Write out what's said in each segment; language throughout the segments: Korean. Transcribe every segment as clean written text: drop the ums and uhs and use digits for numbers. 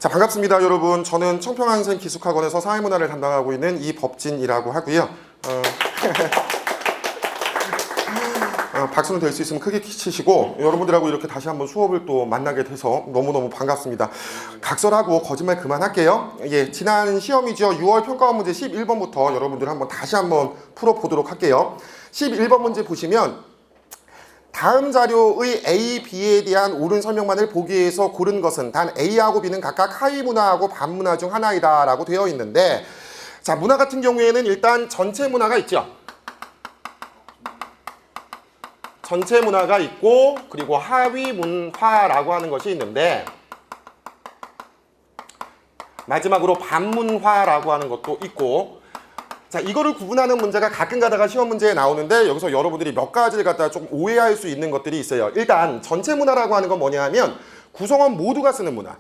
자, 반갑습니다, 여러분. 저는 청평한생기숙학원에서 사회문화를 담당하고 있는 이법진이라고 하고요. 박수는 될 수 있으면 크게 치시고, 여러분들하고 이렇게 다시 한번 수업을 또 만나게 돼서 너무너무 반갑습니다. 각설하고 거짓말 그만할게요. 예, 지난 시험이죠. 6월 평가원 문제 11번부터 여러분들 한번 다시 한번 풀어보도록 할게요. 11번 문제 보시면 다음 자료의 A, B에 대한 옳은 설명만을 보기 위해서 고른 것은 단 A하고 B는 각각 하위 문화하고 반문화 중 하나이다 라고 되어 있는데, 자, 문화 같은 경우에는 일단 전체 문화가 있죠. 전체 문화가 있고, 그리고 하위 문화라고 하는 것이 있는데, 마지막으로 반문화라고 하는 것도 있고, 자, 이거를 구분하는 문제가 가끔 가다가 시험 문제에 나오는데, 여기서 여러분들이 몇 가지를 갖다가 좀 오해할 수 있는 것들이 있어요. 일단 전체 문화라고 하는 건 뭐냐 하면 구성원 모두가 쓰는 문화.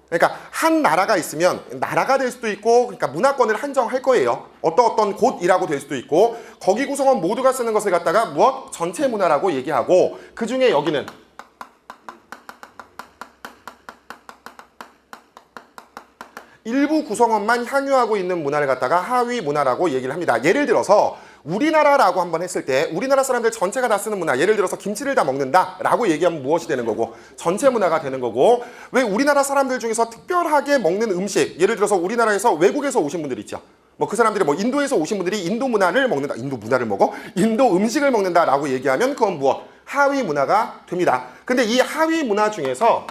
그러니까 한 나라가 있으면 나라가 될 수도 있고, 그러니까 문화권을 한정할 거예요. 어떤 곳이라고 될 수도 있고, 거기 구성원 모두가 쓰는 것을 갖다가 무엇? 전체 문화라고 얘기하고, 그 중에 여기는 일부 구성원만 향유하고 있는 문화를 갖다가 하위 문화라고 얘기를 합니다. 예를 들어서 우리나라라고 한번 했을 때 우리나라 사람들 전체가 다 쓰는 문화, 예를 들어서 김치를 다 먹는다 라고 얘기하면 무엇이 되는 거고? 전체 문화가 되는 거고, 왜 우리나라 사람들 중에서 특별하게 먹는 음식, 예를 들어서 우리나라에서 외국에서 오신 분들 있죠. 뭐 그 사람들이 뭐 인도에서 오신 분들이 인도 문화를 먹는다, 인도 문화를 먹어? 인도 음식을 먹는다 라고 얘기하면 그건 무엇? 하위 문화가 됩니다. 근데 이 하위 문화 중에서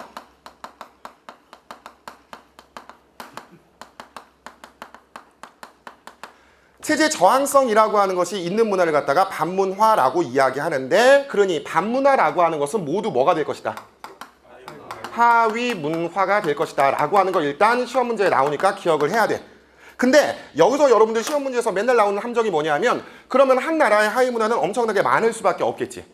체제 저항성이라고 하는 것이 있는 문화를 갖다가 반문화라고 이야기하는데, 그러니 반문화라고 하는 것은 모두 뭐가 될 것이다? 하위 문화가 될 것이다 라고 하는 거 일단 시험 문제에 나오니까 기억을 해야 돼. 근데 여기서 여러분들 시험 문제에서 맨날 나오는 함정이 뭐냐면, 그러면 한 나라의 하위 문화는 엄청나게 많을 수밖에 없겠지.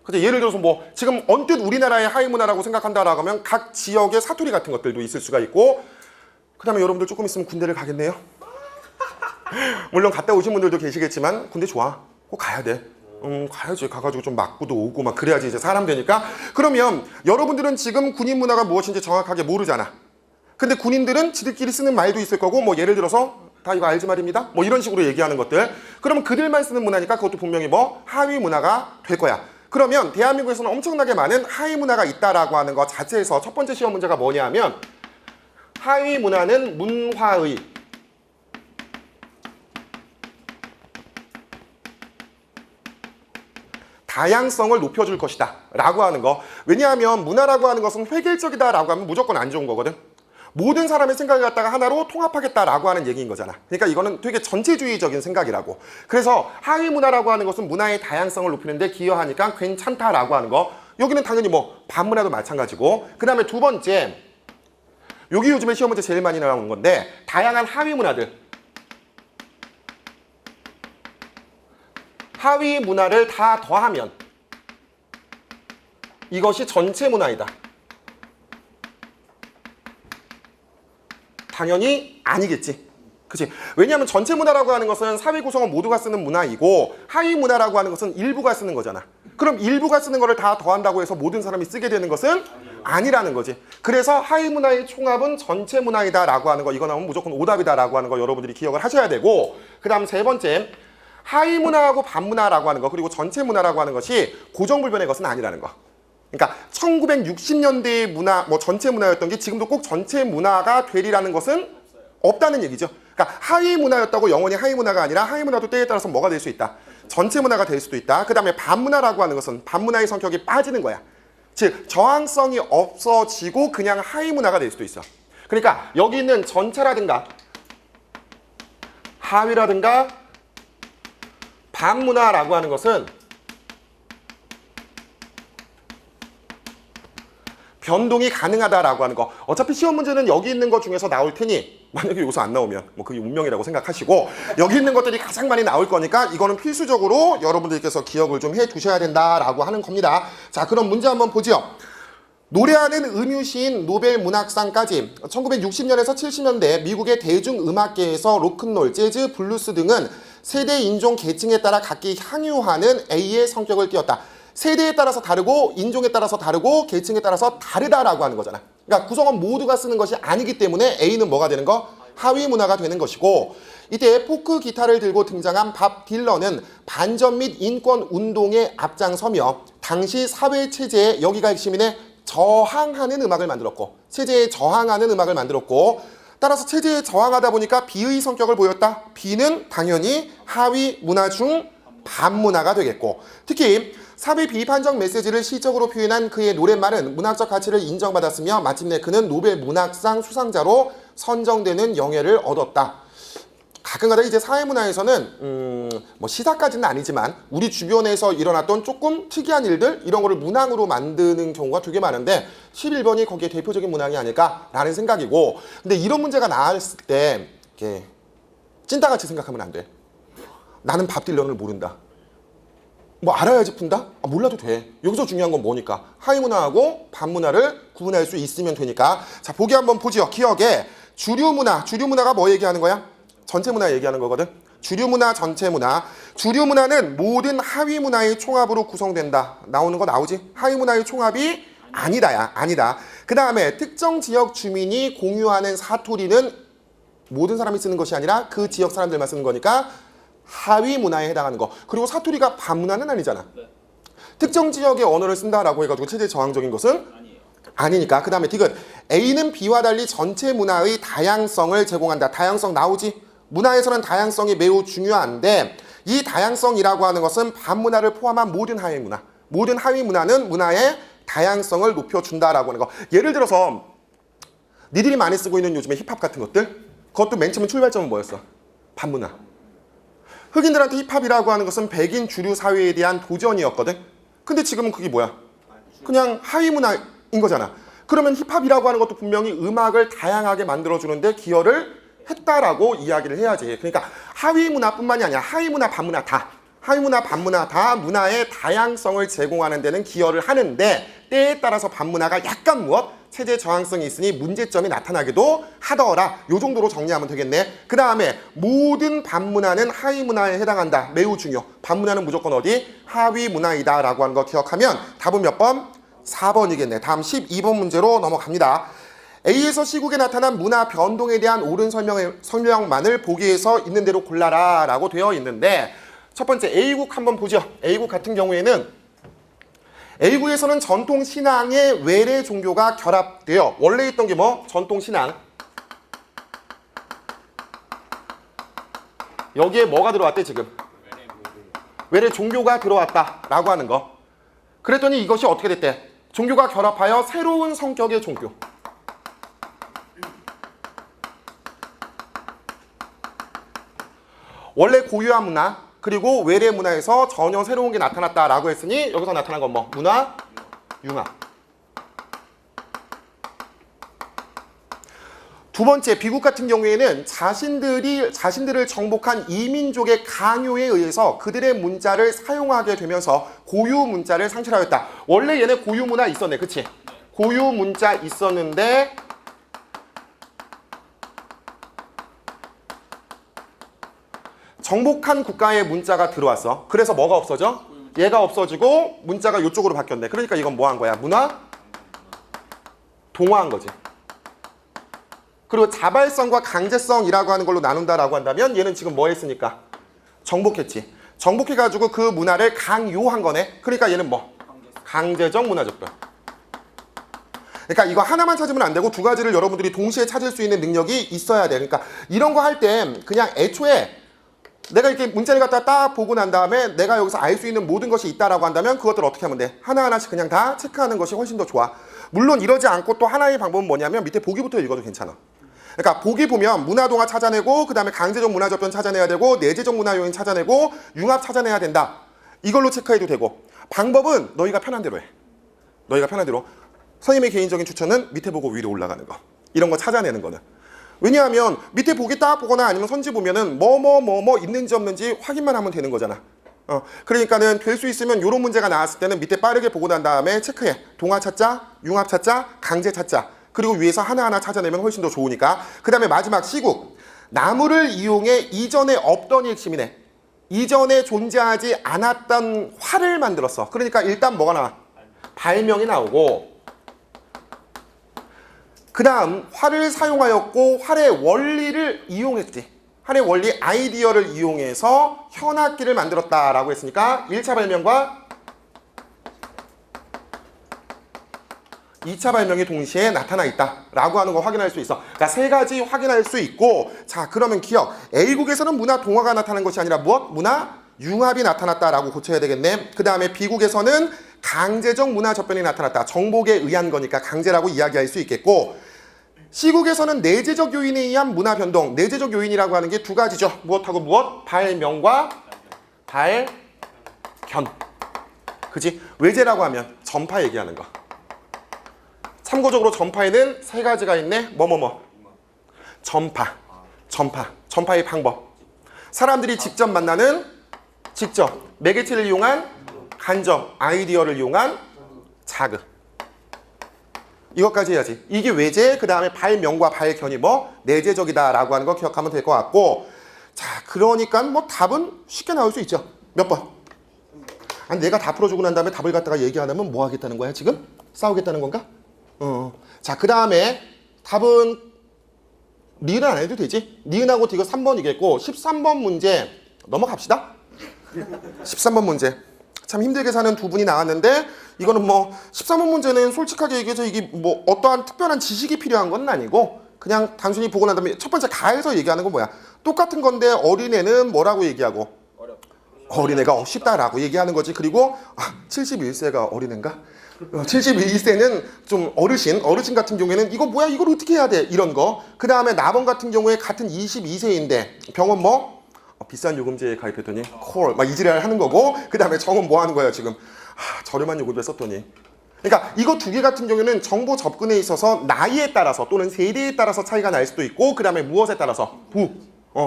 그래서 예를 들어서 뭐 지금 언뜻 우리나라의 하위 문화라고 생각한다라고 하면 각 지역의 사투리 같은 것들도 있을 수가 있고, 그 다음에 여러분들 조금 있으면 군대를 가겠네요. 물론 갔다 오신 분들도 계시겠지만 군대 좋아, 꼭 가야 돼. 가야지. 가가지고 좀 맞고도 오고 막 그래야지 이제 사람 되니까. 그러면 여러분들은 지금 군인 문화가 무엇인지 정확하게 모르잖아. 근데 군인들은 지들끼리 쓰는 말도 있을 거고, 뭐 예를 들어서 다 이거 알지 말입니다 뭐 이런 식으로 얘기하는 것들, 그러면 그들만 쓰는 문화니까 그것도 분명히 뭐 하위 문화가 될 거야. 그러면 대한민국에서는 엄청나게 많은 하위 문화가 있다라고 하는 것 자체에서 첫 번째 시험 문제가 뭐냐 하면, 하위 문화는 문화의 다양성을 높여줄 것이다 라고 하는 거. 왜냐하면 문화라고 하는 것은 획일적이다 라고 하면 무조건 안 좋은 거거든. 모든 사람의 생각을 갖다가 하나로 통합하겠다 라고 하는 얘기인 거잖아. 그러니까 이거는 되게 전체주의적인 생각이라고. 그래서 하위 문화라고 하는 것은 문화의 다양성을 높이는데 기여하니까 괜찮다라고 하는 거. 여기는 당연히 뭐 반문화도 마찬가지고, 그 다음에 두 번째, 여기 요즘에 시험 문제 제일 많이 나오는 건데, 다양한 하위 문화들, 하위 문화를 다 더하면 이것이 전체 문화이다. 당연히 아니겠지. 그치? 왜냐하면 전체 문화라고 하는 것은 사회 구성원 모두가 쓰는 문화이고, 하위 문화라고 하는 것은 일부가 쓰는 거잖아. 그럼 일부가 쓰는 거를 다 더한다고 해서 모든 사람이 쓰게 되는 것은 아니라는 거지. 그래서 하위 문화의 총합은 전체 문화이다 라고 하는 거, 이거 나오면 무조건 오답이다 라고 하는 거 여러분들이 기억을 하셔야 되고, 그 다음 세 번째, 하위 문화하고 반문화라고 하는 거, 그리고 전체 문화라고 하는 것이 고정불변의 것은 아니라는 거. 그러니까 1960년대의 문화, 뭐 전체 문화였던 게 지금도 꼭 전체 문화가 되리라는 것은 없다는 얘기죠. 그러니까 하위 문화였다고 영원히 하위 문화가 아니라, 하위 문화도 때에 따라서 뭐가 될 수 있다? 전체 문화가 될 수도 있다. 그 다음에 반문화라고 하는 것은 반문화의 성격이 빠지는 거야. 즉 저항성이 없어지고 그냥 하위 문화가 될 수도 있어. 그러니까 여기 있는 전체라든가 하위라든가 반문화라고 하는 것은 변동이 가능하다라고 하는 거. 어차피 시험 문제는 여기 있는 것 중에서 나올 테니, 만약에 여기서 안 나오면 뭐 그게 운명이라고 생각하시고, 여기 있는 것들이 가장 많이 나올 거니까 이거는 필수적으로 여러분들께서 기억을 좀 해 두셔야 된다라고 하는 겁니다. 자, 그럼 문제 한번 보죠. 노래하는 음유시인 노벨문학상까지 1960년에서 70년대 미국의 대중음악계에서 로큰롤, 재즈, 블루스 등은 세대, 인종, 계층에 따라 각기 향유하는 A의 성격을 띄었다. 세대에 따라서 다르고, 인종에 따라서 다르고, 계층에 따라서 다르다라고 하는 거잖아. 그러니까 구성원 모두가 쓰는 것이 아니기 때문에 A는 뭐가 되는 거? 하위 문화가 되는 것이고, 이때 포크 기타를 들고 등장한 밥 딜런은 반전 및 인권 운동에 앞장서며 당시 사회 체제에, 여기가 핵심이네, 저항하는 음악을 만들었고, 체제에 저항하는 음악을 만들었고, 따라서 체제에 저항하다 보니까 B의 성격을 보였다. B는 당연히 하위 문화 중 반문화가 되겠고, 특히 사회 비판적 메시지를 시적으로 표현한 그의 노랫말은 문학적 가치를 인정받았으며 마침내 그는 노벨 문학상 수상자로 선정되는 영예를 얻었다. 가끔가다 이제 사회문화에서는 뭐 시사까지는 아니지만 우리 주변에서 일어났던 조금 특이한 일들, 이런 거를 문항으로 만드는 경우가 되게 많은데 11번이 거기에 대표적인 문항이 아닐까라는 생각이고, 근데 이런 문제가 나왔을 때 이렇게 찐따같이 생각하면 안 돼. 나는 밥 딜런을 모른다. 뭐 알아야지 푼다? 아, 몰라도 돼. 여기서 중요한 건 뭐니까? 하위문화하고 반문화를 구분할 수 있으면 되니까. 자, 보기 한번 보죠. 기억에 주류문화, 주류문화가 뭐 얘기하는 거야? 전체 문화 얘기하는 거거든. 주류문화, 전체 문화. 주류문화는 모든 하위문화의 총합으로 구성된다. 나오는 거 나오지? 하위문화의 총합이 아니다야. 아니다. 그 다음에 특정 지역 주민이 공유하는 사투리는 모든 사람이 쓰는 것이 아니라 그 지역 사람들만 쓰는 거니까 하위 문화에 해당하는 거. 그리고 사투리가 반문화는 아니잖아. 네. 특정 지역의 언어를 쓴다라고 해가지고 체제 저항적인 것은 아니니까. 그 다음에 디귿. A는 B와 달리 전체 문화의 다양성을 제공한다. 다양성 나오지? 문화에서는 다양성이 매우 중요한데 이 다양성이라고 하는 것은 반문화를 포함한 모든 하위 문화. 모든 하위 문화는 문화의 다양성을 높여준다라고 하는 거. 예를 들어서 니들이 많이 쓰고 있는 요즘에 힙합 같은 것들, 그것도 맨 처음 출발점은 뭐였어? 반문화. 흑인들한테 힙합이라고 하는 것은 백인 주류 사회에 대한 도전이었거든. 근데 지금은 그게 뭐야? 그냥 하위 문화인 거잖아. 그러면 힙합이라고 하는 것도 분명히 음악을 다양하게 만들어주는데 기여를 했다라고 이야기를 해야지. 그러니까 하위 문화뿐만이 아니라 하위 문화, 반문화 다. 하위 문화, 반문화 다 문화의 다양성을 제공하는 데는 기여를 하는데 때에 따라서 반문화가 약간 무엇? 체제 저항성이 있으니 문제점이 나타나기도 하더라. 요 정도로 정리하면 되겠네. 그 다음에 모든 반문화는 하위 문화에 해당한다. 매우 중요. 반문화는 무조건 어디? 하위 문화이다 라고 하는 거 기억하면 답은 몇 번? 4번이겠네. 다음 12번 문제로 넘어갑니다. A에서 C국에 나타난 문화 변동에 대한 옳은 설명만을 보기에서 있는 대로 골라라 라고 되어 있는데, 첫 번째 A국 한번 보죠. A국 같은 경우에는 A국에서는 전통 신앙에 외래 종교가 결합되어 원래 있던 게 뭐? 전통 신앙. 여기에 뭐가 들어왔대 지금? 외래 종교가 들어왔다라고 하는 거. 그랬더니 이것이 어떻게 됐대? 종교가 결합하여 새로운 성격의 종교. 원래 고유한 문화 그리고 외래 문화에서 전혀 새로운 게 나타났다라고 했으니 여기서 나타난 건 뭐? 문화, 융합. 두 번째, 비국 같은 경우에는 자신들을 정복한 이민족의 강요에 의해서 그들의 문자를 사용하게 되면서 고유 문자를 상실하였다. 원래 얘네 고유 문화 있었네, 그치? 고유 문자 있었는데 정복한 국가의 문자가 들어왔어. 그래서 뭐가 없어져? 얘가 없어지고 문자가 이쪽으로 바뀌었네. 그러니까 이건 뭐 한 거야? 문화? 동화한 거지. 그리고 자발성과 강제성이라고 하는 걸로 나눈다라고 한다면 얘는 지금 뭐 했으니까? 정복했지. 정복해가지고 그 문화를 강요한 거네. 그러니까 얘는 뭐? 강제적 문화적별. 그러니까 이거 하나만 찾으면 안 되고 두 가지를 여러분들이 동시에 찾을 수 있는 능력이 있어야 돼. 그러니까 이런 거 할 때 그냥 애초에 내가 이렇게 문자를 갖다 딱 보고 난 다음에 내가 여기서 알 수 있는 모든 것이 있다라고 한다면 그것들을 어떻게 하면 돼? 하나하나씩 그냥 다 체크하는 것이 훨씬 더 좋아. 물론 이러지 않고 또 하나의 방법은 뭐냐면 밑에 보기부터 읽어도 괜찮아. 그러니까 보기 보면 문화동화 찾아내고 그 다음에 강제적 문화접변 찾아내야 되고 내재적 문화요인 찾아내고 융합 찾아내야 된다. 이걸로 체크해도 되고, 방법은 너희가 편한 대로 해. 너희가 편한 대로. 선생님의 개인적인 추천은 밑에 보고 위로 올라가는 거. 이런 거 찾아내는 거는. 왜냐하면 밑에 보기 딱 보거나 아니면 선지 보면은 뭐 있는지 없는지 확인만 하면 되는 거잖아. 그러니까는 될 수 있으면 이런 문제가 나왔을 때는 밑에 빠르게 보고 난 다음에 체크해. 동화 찾자, 융합 찾자, 강제 찾자. 그리고 위에서 하나하나 찾아내면 훨씬 더 좋으니까. 그 다음에 마지막 시국. 나무를 이용해 이전에 없던 핵심이네. 이전에 존재하지 않았던 활을 만들었어. 그러니까 일단 뭐가 나와? 발명이 나오고, 그 다음 활을 사용하였고 활의 원리를 이용했지. 활의 원리 아이디어를 이용해서 현악기를 만들었다라고 했으니까 1차 발명과 2차 발명이 동시에 나타나 있다라고 하는 거 확인할 수 있어. 그러니까 세 가지 확인할 수 있고, 자 그러면 기억. A국에서는 문화 동화가 나타난 것이 아니라 무엇? 문화 융합이 나타났다라고 고쳐야 되겠네. 그 다음에 B국에서는 강제적 문화 접변이 나타났다. 정복에 의한 거니까 강제라고 이야기할 수 있겠고, C국에서는 내재적 요인에 의한 문화 변동. 내재적 요인이라고 하는 게 두 가지죠. 무엇하고 무엇? 발명과 발견. 그지? 외재라고 하면 전파 얘기하는 거. 참고적으로 전파에는 세 가지가 있네. 전파의 방법. 사람들이 직접 만나는 직접, 매개체를 이용한 간접, 아이디어를 이용한 자극. 이것까지 해야지. 이게 외재, 그 다음에 발명과 발견이 내재적이다라고 하는 거 기억하면 될 것 같고, 자 그러니까 답은 쉽게 나올 수 있죠. 몇 번? 아니 내가 다 풀어주고 난 다음에 답을 갖다가 얘기 안 하면 뭐 하겠다는 거야 지금? 싸우겠다는 건가? 자, 그 다음에 답은 니은 안 해도 되지? 니은하고 이거 3번이겠고 13번 문제 넘어갑시다. 13번 문제 참 힘들게 사는 두 분이 나왔는데, 이거는 13번 문제는 솔직하게 얘기해서 이게 어떠한 특별한 지식이 필요한 건 아니고 그냥 단순히 보고 난 다음에 첫 번째 가에서 얘기하는 건 뭐야? 똑같은 건데 어린애는 뭐라고 얘기하고? 어린애가 쉽다라고 얘기하는 거지. 그리고 71세가 어린애인가? 71세는 좀 어르신 같은 경우에는 이거 뭐야? 이걸 어떻게 해야 돼? 이런 거. 그 다음에 나번 같은 경우에 같은 22세인데 병원 비싼 요금제에 가입했더니 콜 막 이지랄 하는 거고, 그 다음에 정원 뭐 하는 거야 지금? 저렴한 요금제 썼더니. 그러니까 이거 두 개 같은 경우에는 정보 접근에 있어서 나이에 따라서 또는 세대에 따라서 차이가 날 수도 있고, 그 다음에 무엇에 따라서?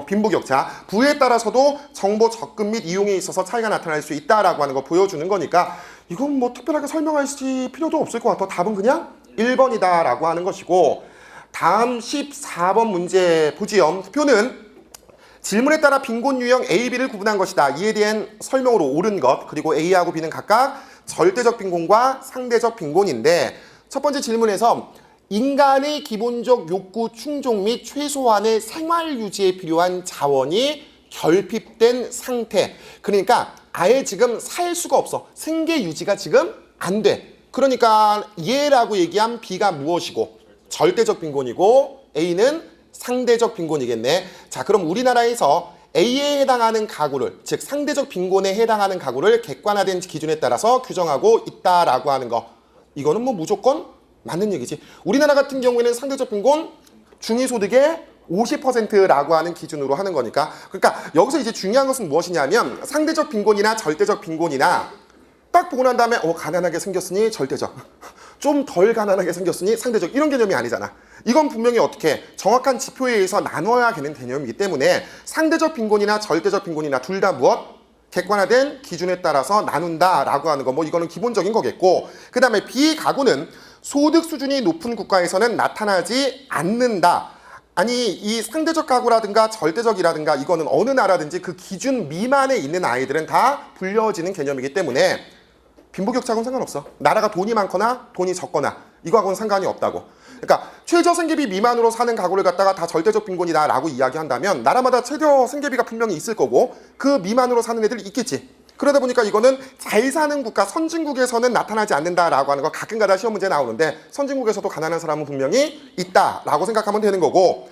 빈부격차. 부에 따라서도 정보 접근 및 이용에 있어서 차이가 나타날 수 있다라고 하는 거 보여주는 거니까 이건 특별하게 설명할 필요도 없을 것 같아. 답은 그냥 1번이다 라고 하는 것이고, 다음 14번 문제 보지요. 표는 질문에 따라 빈곤 유형 A, B를 구분한 것이다. 이에 대한 설명으로 옳은 것, 그리고 A하고 B는 각각 절대적 빈곤과 상대적 빈곤인데, 첫 번째 질문에서 인간의 기본적 욕구 충족 및 최소한의 생활 유지에 필요한 자원이 결핍된 상태. 그러니까 아예 지금 살 수가 없어. 생계 유지가 지금 안 돼. 그러니까 얘라고 얘기한 B가 무엇이고? 절대적 빈곤이고 A는 상대적 빈곤이겠네. 자, 그럼 우리나라에서 A에 해당하는 가구를, 즉 상대적 빈곤에 해당하는 가구를 객관화된 기준에 따라서 규정하고 있다라고 하는 거. 이거는 무조건 맞는 얘기지. 우리나라 같은 경우에는 상대적 빈곤 중위소득의 50%라고 하는 기준으로 하는 거니까. 그러니까 여기서 이제 중요한 것은 무엇이냐면 상대적 빈곤이나 절대적 빈곤이나 딱 보고 난 다음에 가난하게 생겼으니 절대적, 좀 덜 가난하게 생겼으니 상대적, 이런 개념이 아니잖아. 이건 분명히 어떻게 정확한 지표에 의해서 나눠야 되는 개념이기 때문에 상대적 빈곤이나 절대적 빈곤이나 둘 다 무엇? 객관화된 기준에 따라서 나눈다라고 하는 거. 이거는 기본적인 거겠고, 그 다음에 비가구는 소득 수준이 높은 국가에서는 나타나지 않는다. 아니 이 상대적 가구라든가 절대적이라든가 이거는 어느 나라든지 그 기준 미만에 있는 아이들은 다 불려지는 개념이기 때문에 빈부격차하고는 상관없어. 나라가 돈이 많거나 돈이 적거나 이거하고는 상관이 없다고. 그러니까 최저생계비 미만으로 사는 가구를 갖다가 다 절대적 빈곤이다라고 이야기한다면 나라마다 최저생계비가 분명히 있을 거고 그 미만으로 사는 애들이 있겠지. 그러다 보니까 이거는 잘 사는 국가, 선진국에서는 나타나지 않는다라고 하는 거 가끔가다 시험 문제 나오는데 선진국에서도 가난한 사람은 분명히 있다라고 생각하면 되는 거고,